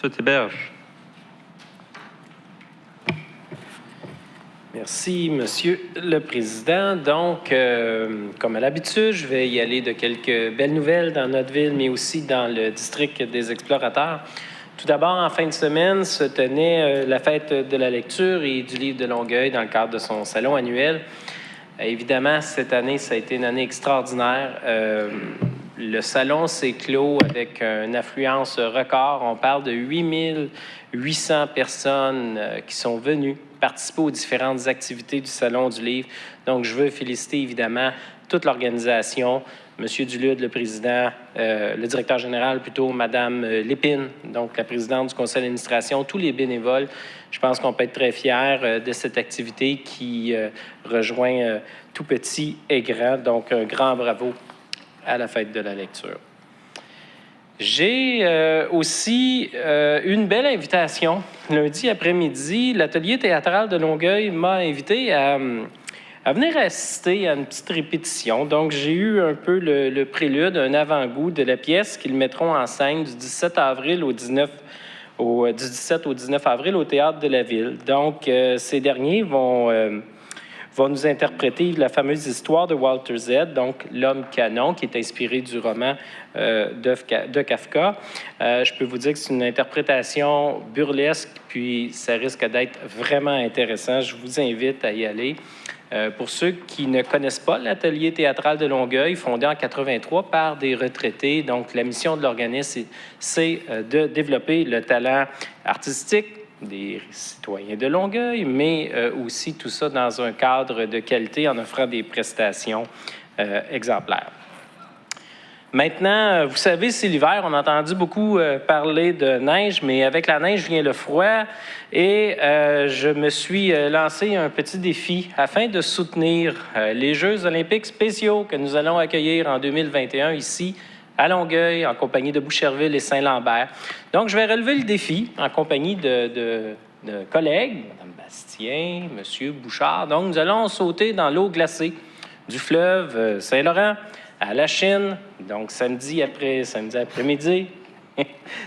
M. Théberge. Merci, Monsieur le Président. Donc, comme à l'habitude, je vais y aller de quelques belles nouvelles dans notre ville, mais aussi dans le district des explorateurs. Tout d'abord, en fin de semaine, se tenait la fête de la lecture et du livre de Longueuil dans le cadre de son salon annuel. Évidemment, cette année, ça a été une année extraordinaire. Le salon s'est clos avec une affluence record. On parle de 8800 personnes qui sont venues participer aux différentes activités du Salon du Livre. Donc, je veux féliciter évidemment toute l'organisation, M. Dulude, le président, le directeur général plutôt, Mme Lépine, donc la présidente du conseil d'administration, tous les bénévoles. Je pense qu'on peut être très fiers de cette activité qui rejoint tout petit et grand. Donc, un grand bravo à la fête de la lecture. J'ai aussi une belle invitation. Lundi après-midi, l'atelier théâtral de Longueuil m'a invité à venir assister à une petite répétition. Donc, j'ai eu un peu le prélude, un avant-goût de la pièce qu'ils mettront en scène du 17 avril au 19 du 17 au 19 avril au Théâtre de la Ville. Donc, ces derniers vont nous interpréter la fameuse histoire de Walter Z, donc L'Homme Canon, qui est inspiré du roman de Kafka. Je peux vous dire que c'est une interprétation burlesque, puis ça risque d'être vraiment intéressant. Je vous invite à y aller. Pour ceux qui ne connaissent pas l'atelier théâtral de Longueuil, fondé en 83 par des retraités, donc la mission de l'organisme, c'est de développer le talent artistique des citoyens de Longueuil, mais aussi tout ça dans un cadre de qualité en offrant des prestations exemplaires. Maintenant, vous savez, c'est l'hiver. On a entendu beaucoup parler de neige, mais avec la neige vient le froid. Et je me suis lancé un petit défi afin de soutenir les Jeux olympiques spéciaux que nous allons accueillir en 2021 ici à Longueuil, en compagnie de Boucherville et Saint-Lambert. Donc, je vais relever le défi en compagnie de collègues, Mme Bastien, M. Bouchard. Donc, nous allons sauter dans l'eau glacée du fleuve Saint-Laurent à la Chine, donc samedi après-midi.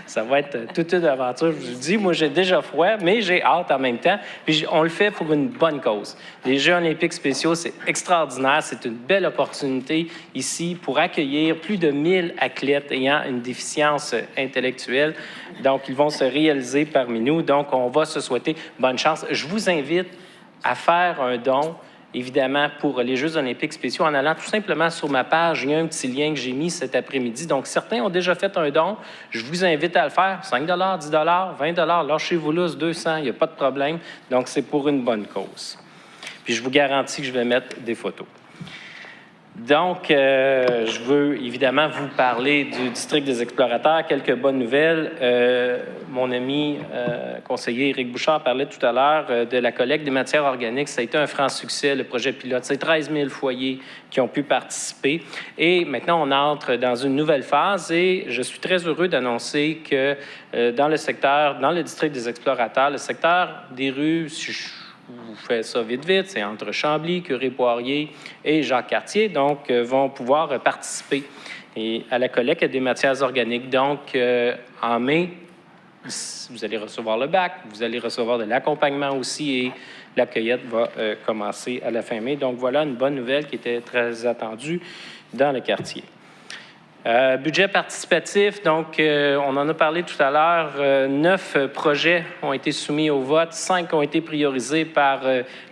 Ça va être toute une aventure, je vous dis. Moi, j'ai déjà froid, mais j'ai hâte en même temps. Puis on le fait pour une bonne cause. Les Jeux olympiques spéciaux, c'est extraordinaire. C'est une belle opportunité ici pour accueillir plus de 1000 athlètes ayant une déficience intellectuelle. Donc, ils vont se réaliser parmi nous. Donc, on va se souhaiter bonne chance. Je vous invite à faire un don, évidemment, pour les Jeux olympiques spéciaux, en allant tout simplement sur ma page. Il y a un petit lien que j'ai mis cet après-midi. Donc, certains ont déjà fait un don. Je vous invite à le faire. 5 $, 10 $, 20 $, lâchez-vous là, 200, il n'y a pas de problème. Donc, c'est pour une bonne cause. Puis, je vous garantis que je vais mettre des photos. Donc, je veux évidemment vous parler du district des explorateurs. Quelques bonnes nouvelles. Mon ami conseiller Éric Bouchard parlait tout à l'heure de la collecte des matières organiques. Ça a été un franc succès, le projet pilote. C'est 13 000 foyers qui ont pu participer. Et maintenant, on entre dans une nouvelle phase et je suis très heureux d'annoncer que dans le district des explorateurs, le secteur des rues, si je vous faites ça vite, c'est entre Chambly, Curé-Poirier et Jacques-Cartier, donc vont pouvoir participer à la collecte des matières organiques. Donc, en mai, vous allez recevoir le bac, vous allez recevoir de l'accompagnement aussi et la cueillette va commencer à la fin mai. Donc, voilà une bonne nouvelle qui était très attendue dans le quartier. Budget participatif, donc on en a parlé tout à l'heure, 9 projets ont été soumis au vote, 5 ont été priorisés par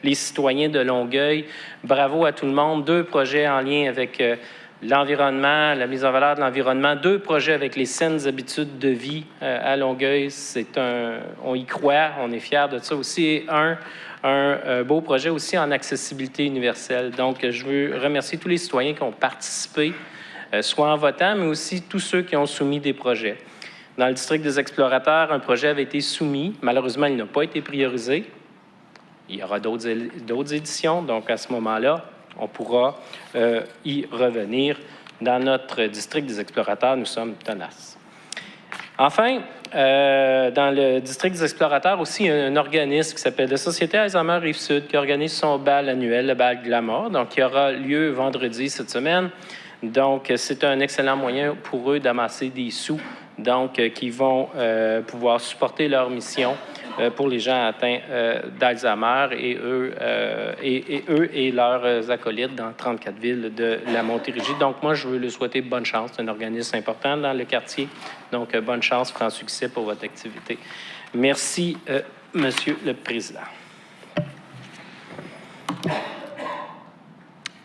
les citoyens de Longueuil. Bravo à tout le monde. 2 projets en lien avec l'environnement, la mise en valeur de l'environnement, 2 projets avec les saines habitudes de vie à Longueuil. On y croit, on est fiers de ça aussi. Et un beau projet aussi en accessibilité universelle. Donc, je veux remercier tous les citoyens qui ont participé, soit en votant, mais aussi tous ceux qui ont soumis des projets. Dans le district des explorateurs, un projet avait été soumis. Malheureusement, il n'a pas été priorisé. Il y aura d'autres éditions, donc à ce moment-là, on pourra y revenir. Dans notre district des explorateurs, nous sommes tenaces. Enfin, dans le district des explorateurs aussi, il y a un organisme qui s'appelle la Société Alzheimer Rive-Sud qui organise son bal annuel, le bal Glamour, donc qui aura lieu vendredi cette semaine. Donc, c'est un excellent moyen pour eux d'amasser des sous donc qui vont pouvoir supporter leur mission pour les gens atteints d'Alzheimer et eux et leurs acolytes dans 34 villes de la Montérégie. Donc, moi, je veux leur souhaiter bonne chance. C'est un organisme important dans le quartier. Donc, bonne chance, franc succès pour votre activité. Merci, Monsieur le Président.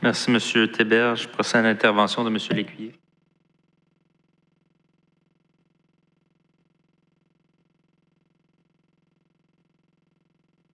Merci, M. Théberge. Je procède à l'intervention de M. Lécuyer.